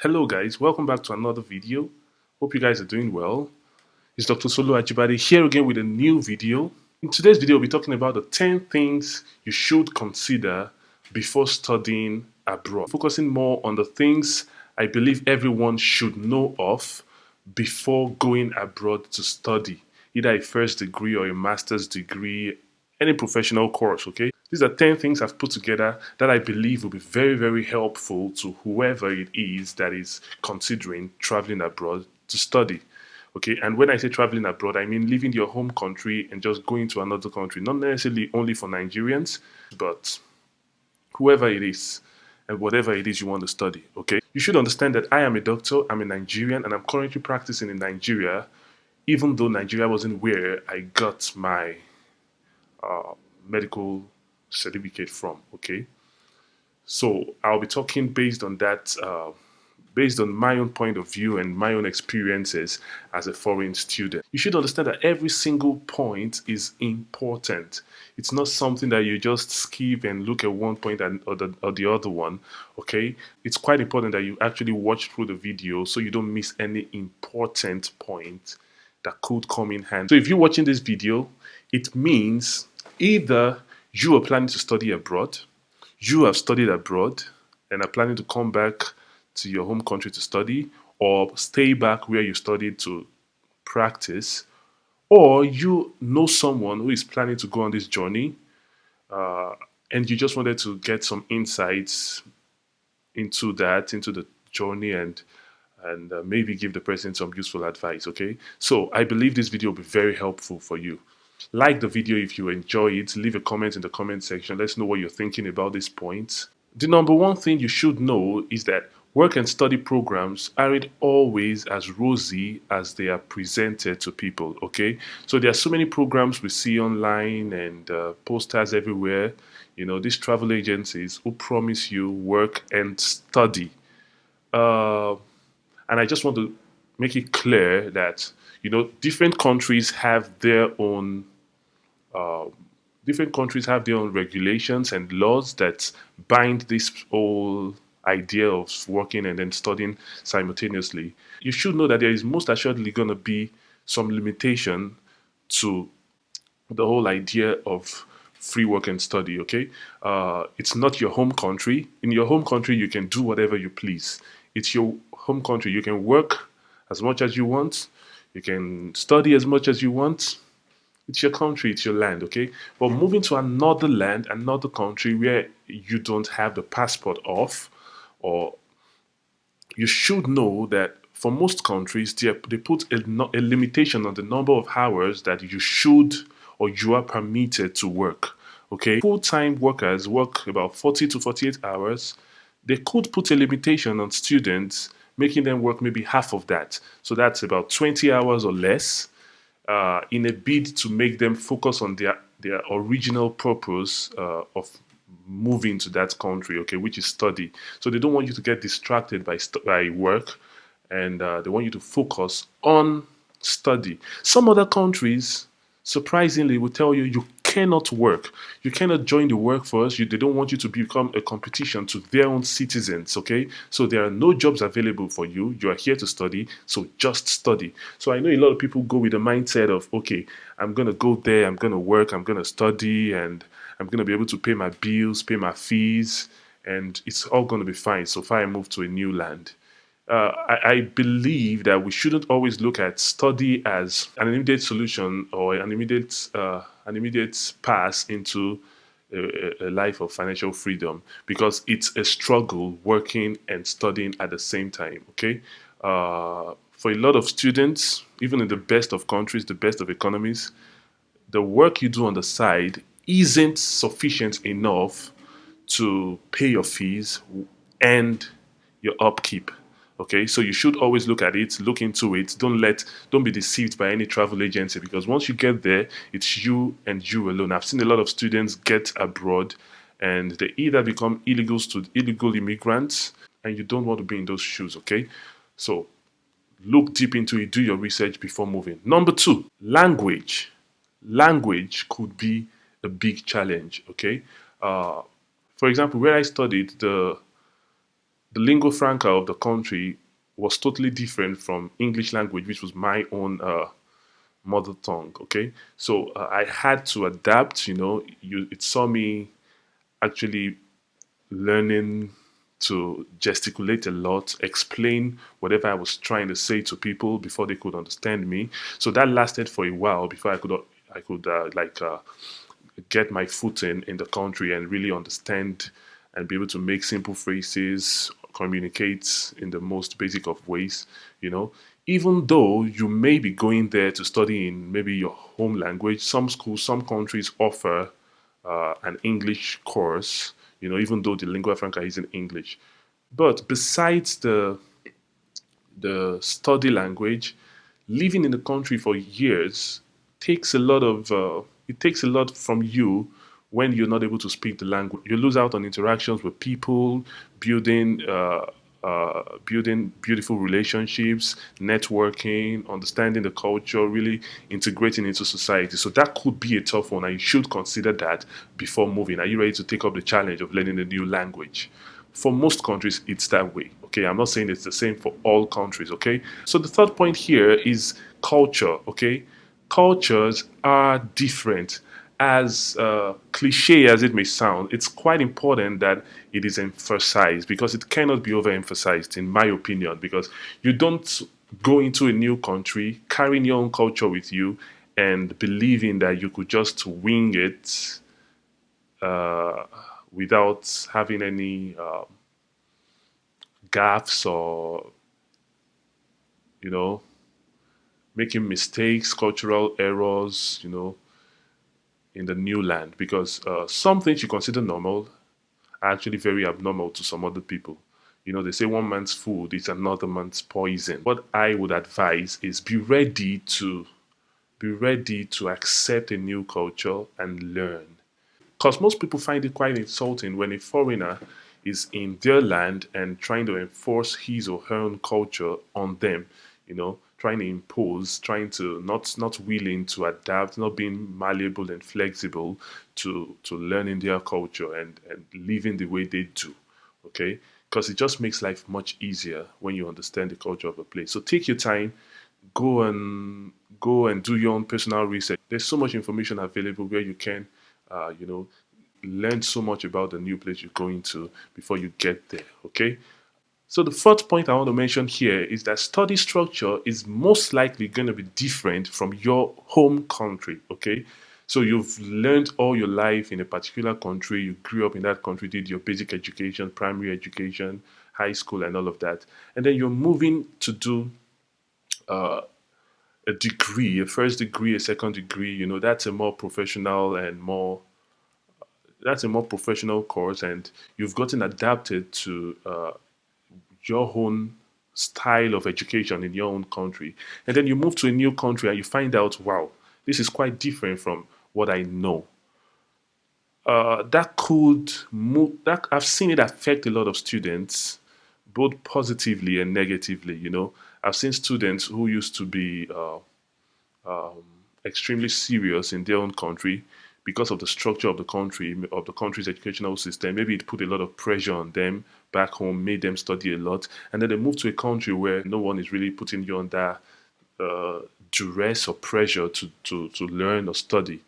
Hello guys, welcome back to another video. Hope you guys are doing well. It's Dr. Solo Ajibade here again with a new video. In today's video, we'll be talking about the 10 things you should consider before studying abroad. Focusing more on the things I believe everyone should know of before going abroad to study, either a first degree or a master's degree, any professional course, okay? These are 10 things I've put together that I believe will be very, very helpful to whoever it is that is considering traveling abroad to study. Okay, and when I say traveling abroad, I mean leaving your home country and just going to another country, not necessarily only for Nigerians, but whoever it is and whatever it is you want to study. Okay, you should understand that I am a doctor, I'm a Nigerian, and I'm currently practicing in Nigeria, even though Nigeria wasn't where I got my medical certificate from. Okay, so I'll be talking based on that, based on my own point of view and my own experiences as a foreign student. You should understand that every single point is important. It's not something that you just skip and look at one point or the other one. Okay, it's quite important that you actually watch through the video so you don't miss any important point that could come in handy. So if you're watching this video, it means either you are planning to study abroad, you have studied abroad and are planning to come back to your home country to study, or stay back where you studied to practice, or you know someone who is planning to go on this journey, and you just wanted to get some insights into the journey, and maybe give the person some useful advice. Okay, so I believe this video will be very helpful for you. Like the video if you enjoy it. Leave a comment in the comment section. Let's know what you're thinking about this point. The number one thing you should know is that work and study programs aren't always as rosy as they are presented to people. Okay, so there are so many programs we see online and posters everywhere. You know, these travel agencies who promise you work and study. Uh, and I just want to make it clear that different countries have their own regulations and laws that bind this whole idea of working and then studying simultaneously. You should know that there is most assuredly going to be some limitation to the whole idea of free work and study. Okay, it's not your home country. In your home country, you can do whatever you please. It's your home country. You can work as much as you want. You can study as much as you want. It's your country, it's your land, okay? But moving to another land, another country where you don't have the passport of, or you should know that for most countries, they put a limitation on the number of hours that you should or you are permitted to work, okay? Full-time workers work about 40 to 48 hours. They could put a limitation on students, making them work maybe half of that. So that's about 20 hours or less, in a bid to make them focus on their original purpose of moving to that country, okay, which is study. So they don't want you to get distracted by work, and they want you to focus on study. Some other countries, surprisingly, will tell you cannot work. You cannot join the workforce. They don't want you to become a competition to their own citizens, okay? So there are no jobs available for you. You are here to study, so just study. So I know a lot of people go with the mindset of, okay, I'm going to go there, I'm going to work, I'm going to study, and I'm going to be able to pay my bills, pay my fees, and it's all going to be fine so far I move to a new land. I believe that we shouldn't always look at study as an immediate solution or an immediate pass into a life of financial freedom, because it's a struggle working and studying at the same time. Okay, for a lot of students, even in the best of countries, the best of economies, the work you do on the side isn't sufficient enough to pay your fees and your upkeep. Okay, so you should always look at it, look into it. Don't be deceived by any travel agency, because once you get there, it's you and you alone. I've seen a lot of students get abroad and they either become illegal immigrants, and you don't want to be in those shoes. Okay, so look deep into it, do your research before moving. Number two, language. Language could be a big challenge. Okay, for example, where I studied, the lingua franca of the country was totally different from English language, which was my own mother tongue. Okay, so I had to adapt. It saw me actually learning to gesticulate a lot, explain whatever I was trying to say to people before they could understand me. So that lasted for a while before I could get my foot in the country and really understand and be able to make simple phrases, communicate in the most basic of ways, you know. Even though you may be going there to study in maybe your home language, some schools, some countries offer an English course, even though the lingua franca is in English. But besides the study language, living in the country for years takes a lot of it takes a lot from you when you're not able to speak the language. You lose out on interactions with people, building beautiful relationships, networking, understanding the culture, really integrating into society. So that could be a tough one, and you should consider that before moving. Are you ready to take up the challenge of learning a new language? For most countries, it's that way. Okay, I'm not saying it's the same for all countries. Okay, so the third point here is culture. Okay, cultures are different. As cliche as it may sound, it's quite important that it is emphasized because it cannot be overemphasized, in my opinion. Because you don't go into a new country carrying your own culture with you and believing that you could just wing it uh, without having any gaffes or you know making mistakes, cultural errors, in the new land. Because some things you consider normal are actually very abnormal to some other people. They say one man's food is another man's poison. What I would advise is be ready to accept a new culture and learn. Because most people find it quite insulting when a foreigner is in their land and trying to enforce his or her own culture on them, trying to impose, trying to not willing to adapt, not being malleable and flexible to learning their culture and living the way they do. Okay? Because it just makes life much easier when you understand the culture of a place. So take your time, go and do your own personal research. There's so much information available where you can, uh, you know, learn so much about the new place you're going to before you get there. Okay. So the fourth point I want to mention here is that study structure is most likely going to be different from your home country. Okay. So you've learned all your life in a particular country. You grew up in that country, did your basic education, primary education, high school, and all of that. And then you're moving to do a degree, a first degree, a second degree. That's a more professional course, and you've gotten adapted to your own style of education in your own country. And then you move to a new country and you find out, wow, this is quite different from what I know. That could move that I've seen it affect a lot of students, both positively and negatively. I've seen students who used to be extremely serious in their own country because of the structure of the country's educational system. Maybe it put a lot of pressure on them back home, made them study a lot, and then they move to a country where no one is really putting you under uh, duress or pressure to learn or study.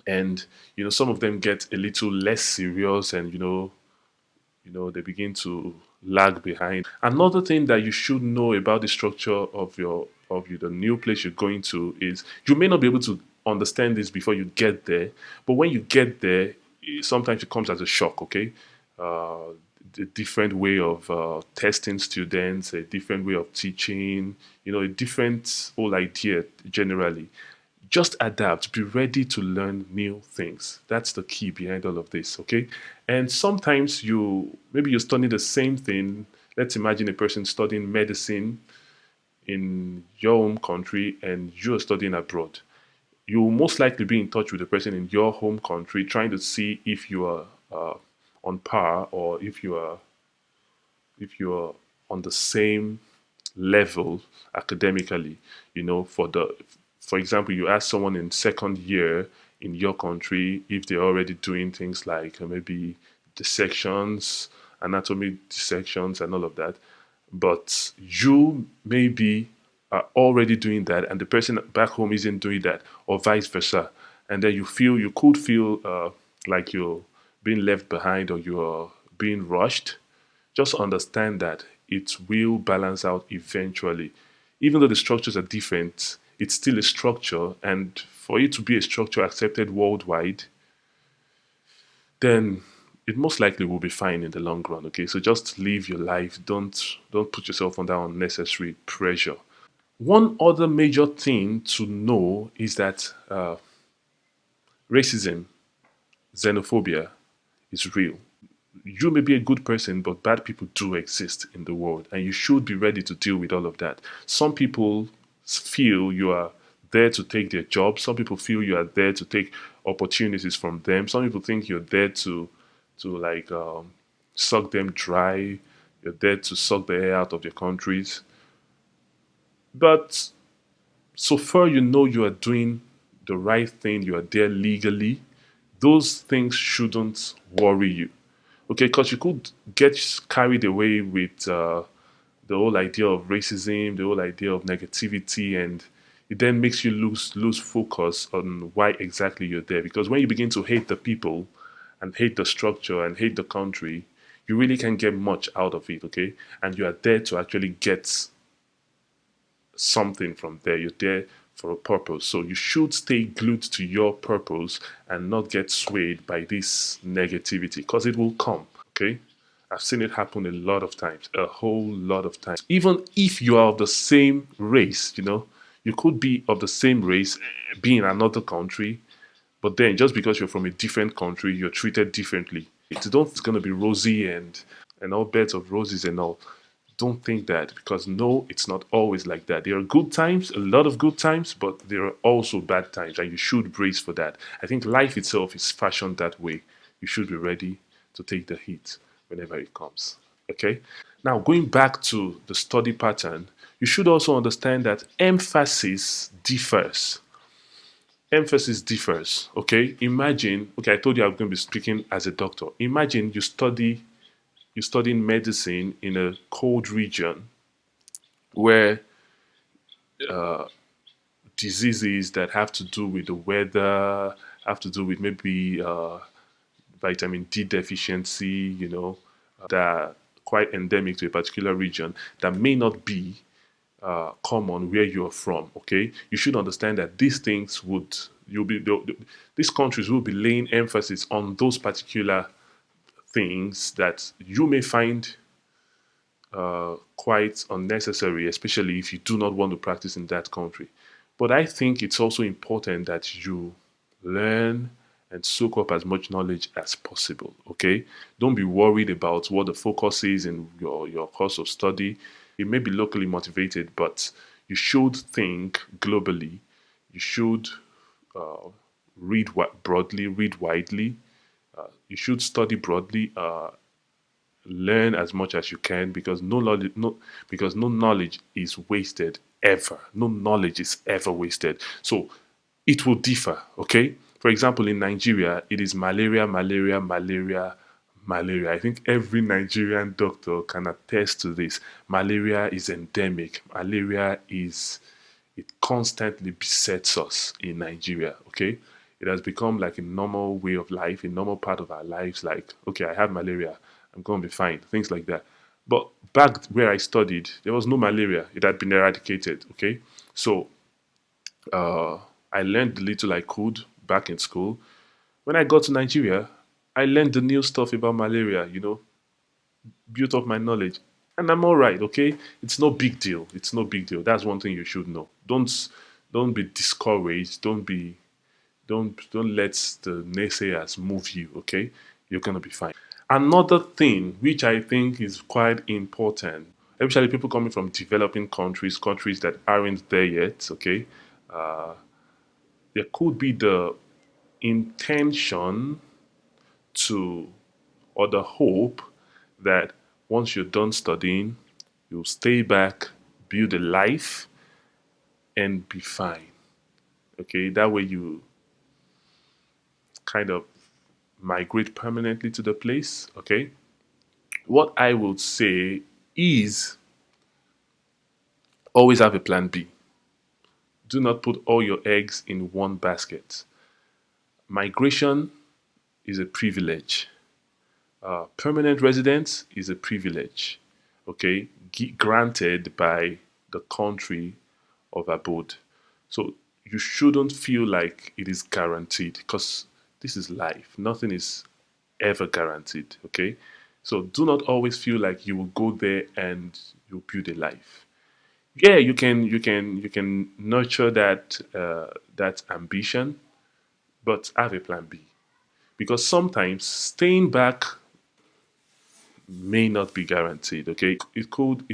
And some of them get a little less serious, and they begin to lag behind. Another thing that you should know about the structure of the new place you're going to is you may not be able to understand this before you get there, but when you get there, sometimes it comes as a shock. Okay, uh, a different way of testing students, a different way of teaching, a different whole idea generally. Just adapt, be ready to learn new things. That's the key behind all of this. Okay, and sometimes maybe you're studying the same thing. Let's imagine a person studying medicine in your home country and you're studying abroad. You will most likely be in touch with the person in your home country, trying to see if you are on par, or if you're on the same level academically. For example, you ask someone in second year in your country if they're already doing things like maybe dissections anatomy dissections and all of that. But you maybe are already doing that, and the person back home isn't doing that, or vice versa. And then you could feel like you're being left behind or you're being rushed. Just understand that it will balance out eventually. Even though the structures are different, it's still a structure, and for it to be a structure accepted worldwide, then it most likely will be fine in the long run. Okay, so just live your life. Don't put yourself under unnecessary pressure. One other major thing to know is that racism, xenophobia is real. You may be a good person, but bad people do exist in the world, and you should be ready to deal with all of that. Some people feel you are there to take their job. Some people feel you are there to take opportunities from them. Some people think you're there to like suck them dry. You're there to suck the air out of their countries. But so far, you know you are doing the right thing. You are there legally. Those things shouldn't worry you. Okay, because you could get carried away with the whole idea of racism, the whole idea of negativity, and it then makes you lose focus on why exactly you're there. Because when you begin to hate the people and hate the structure and hate the country, you really can't get much out of it. Okay, and you are there to actually get something from there. You're there for a purpose. So you should stay glued to your purpose and not get swayed by this negativity because it will come. Okay. I've seen it happen a lot of times, a whole lot of times. Even if you are of the same race, you could be of the same race, be in another country, but then just because you're from a different country, you're treated differently. It's going to be rosy and all beds of roses and all. Don't think that because no, it's not always like that. There are good times, a lot of good times, but there are also bad times, and you should brace for that. I think life itself is fashioned that way. You should be ready to take the heat whenever it comes. Okay? Now, going back to the study pattern, you should also understand that emphasis differs. Emphasis differs. Okay? Imagine, okay, I told you I'm going to be speaking as a doctor. Imagine you're studying medicine in a cold region where diseases that have to do with the weather, have to do with maybe vitamin D deficiency, that are quite endemic to a particular region that may not be common where you're from. Okay, you should understand that these things would you'll be these countries will be laying emphasis on those particular things that you may find quite unnecessary, especially if you do not want to practice in that country. But I think it's also important that you learn and soak up as much knowledge as possible. Okay, don't be worried about what the focus is in your course of study. It may be locally motivated, but you should think globally. You should uh, read broadly, read widely. You should study broadly. Learn as much as you can because no knowledge is wasted ever. No knowledge is ever wasted. So it will differ. Okay. For example, in Nigeria, it is malaria, malaria, malaria, malaria. I think every Nigerian doctor can attest to this. Malaria is endemic. Malaria is it constantly besets us in Nigeria. Okay. It has become like a normal way of life, a normal part of our lives. Like, okay, I have malaria, I'm going to be fine, things like that. But back where I studied, there was no malaria. It had been eradicated. Okay. So uh, I learned the little I could back in school. When I got to Nigeria, I learned the new stuff about malaria, built up my knowledge. And I'm all right, okay? It's no big deal. It's no big deal. That's one thing you should know. Don't be discouraged. Don't let the naysayers move you, okay? You're gonna be fine. Another thing which I think is quite important, especially people coming from developing countries, countries that aren't there yet, okay? There could be the intention to or the hope that once you're done studying, you'll stay back, build a life, and be fine. Okay, that way you kind of migrate permanently to the place. Okay, What I would say is always have a plan B. Do not put all your eggs in one basket. Migration is a privilege. Permanent residence is a privilege, okay, granted by the country of abode. So you shouldn't feel like it is guaranteed because this is life. Nothing is ever guaranteed, okay? So do not always feel like you will go there and you'll build a life. Yeah, you can nurture that ambition, but have a plan B because sometimes staying back may not be guaranteed. Okay, it could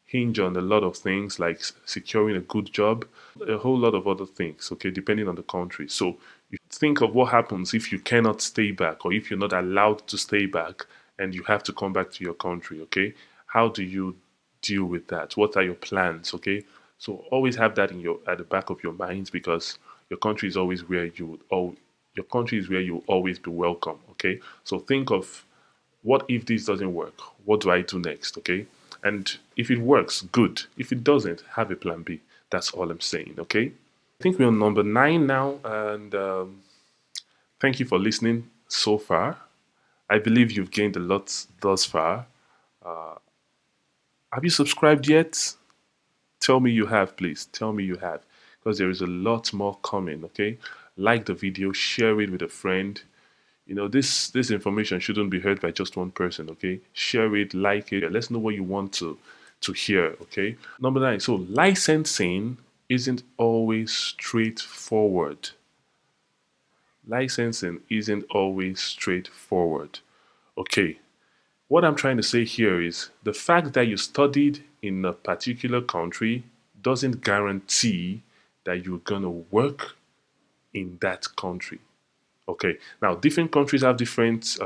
hinge on a lot of things like securing a good job, a whole lot of other things. Okay, depending on the country. So you think of what happens if you cannot stay back or if you're not allowed to stay back and you have to come back to your country. Okay, how do you deal with that? What are your plans? Okay, so always have that in your at the back of your minds because your country is always where you would all your country is where you will always be welcome. Okay, so think of what if this doesn't work? What do I do next? Okay. And if it works, good. If it doesn't, have a plan B. That's all I'm saying. Okay. I think we're on number 9 now. And thank you for listening so far. I believe you've gained a lot thus far. Have you subscribed yet? Tell me you have, please. Tell me you have. Because there is a lot more coming. Okay. Like the video, share it with a friend. This information shouldn't be heard by just one person. Okay, share it, like it. Let's know what you want to hear. Okay. Number 9. So licensing isn't always straightforward. Licensing isn't always straightforward. Okay. What I'm trying to say here is the fact that you studied in a particular country doesn't guarantee that you're gonna work in that country. Okay, now different countries have different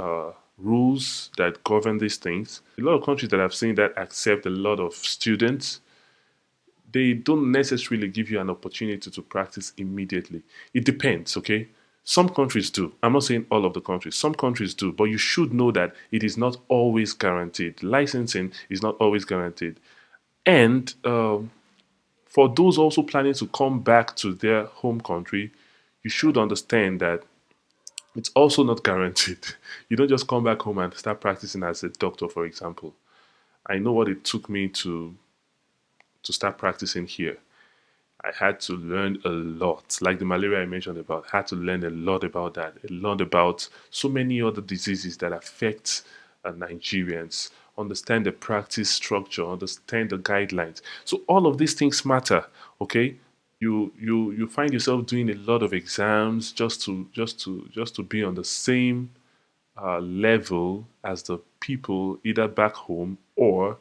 rules that govern these things. A lot of countries that I've seen that accept a lot of students, they don't necessarily give you an opportunity to practice immediately. It depends, okay? Some countries do. I'm not saying all of the countries. Some countries do, but you should know that it is not always guaranteed. Licensing is not always guaranteed. And for those also planning to come back to their home country, you should understand that it's also not guaranteed. You don't just come back home and start practicing as a doctor, for example. I know what it took me to start practicing here. I had to learn a lot, like the malaria I mentioned about. Had to learn a lot about that. I learned about so many other diseases that affect Nigerians. Understand the practice structure, understand the guidelines. So all of these things matter. Okay, you find yourself doing a lot of exams just to be on the same level as the people either back home or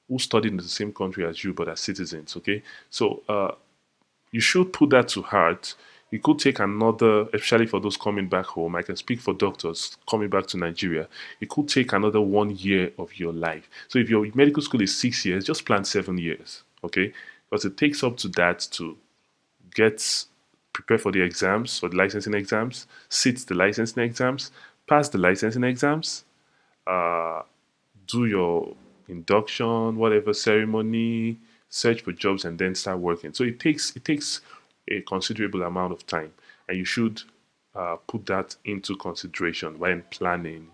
who studied in the same country as you but as citizens. Okay, so you should put that to heart. It could take another, especially for those coming back home. I can speak for doctors coming back to Nigeria. It could take another 1 year of your life. So if your medical school is 6 years, just plan 7 years, okay? Because it takes up to that to get prepare for the exams, for the licensing exams, sit the licensing exams, pass the licensing exams, uh, do your induction, whatever ceremony, search for jobs, and then start working. So it takes a considerable amount of time, and you should put that into consideration when planning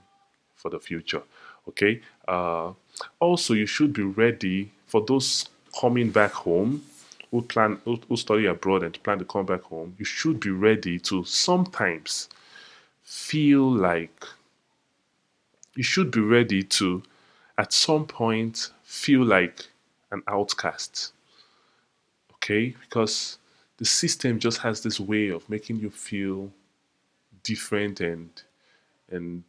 for the future. Okay. Also, you should be ready for those coming back home who study abroad and plan to come back home. You should be ready to sometimes feel like you should be ready to at some point feel like an outcast. Okay, because the system just has this way of making you feel different and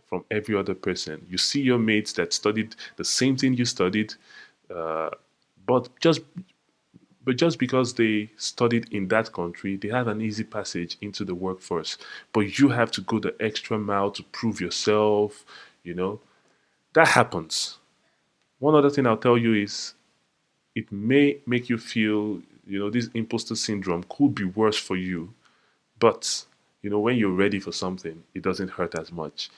from every other person. You see your mates that studied the same thing you studied, uh, but just because they studied in that country, they have an easy passage into the workforce. But you have to go the extra mile to prove yourself. You know that happens. One other thing I'll tell you is it may make you feel, this imposter syndrome could be worse for you, but when you're ready for something, it doesn't hurt as much.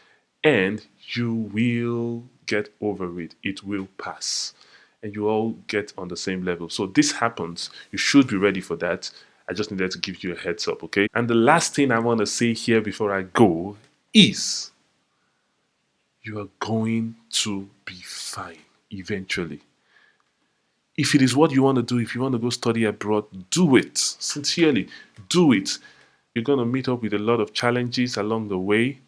and you will get over it. It will pass, and you all get on the same level. So this happens. You should be ready for that. I just needed to give you a heads up, okay? And the last thing I want to say here before I go is you are going to be fine eventually. If it is what you want to do, if you want to go study abroad, do it. Sincerely, do it. You're going to meet up with a lot of challenges along the way.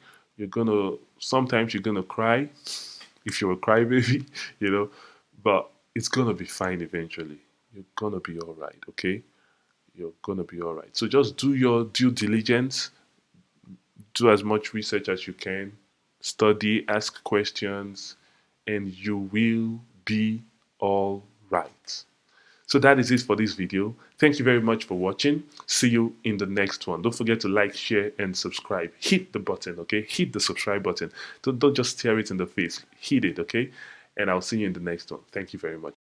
Sometimes you're going to cry if you're a crybaby, you know, but it's going to be fine eventually. You're going to be all right, okay? You're going to be all right. So just do your due diligence, do as much research as you can, study, ask questions, and you will be all right. So that is it for this video. Thank you very much for watching. See you in the next one. Don't forget to like, share, and subscribe. Hit the button, okay? Hit the subscribe button. Don't just stare it in the face. Hit it, okay? And I'll see you in the next one. Thank you very much.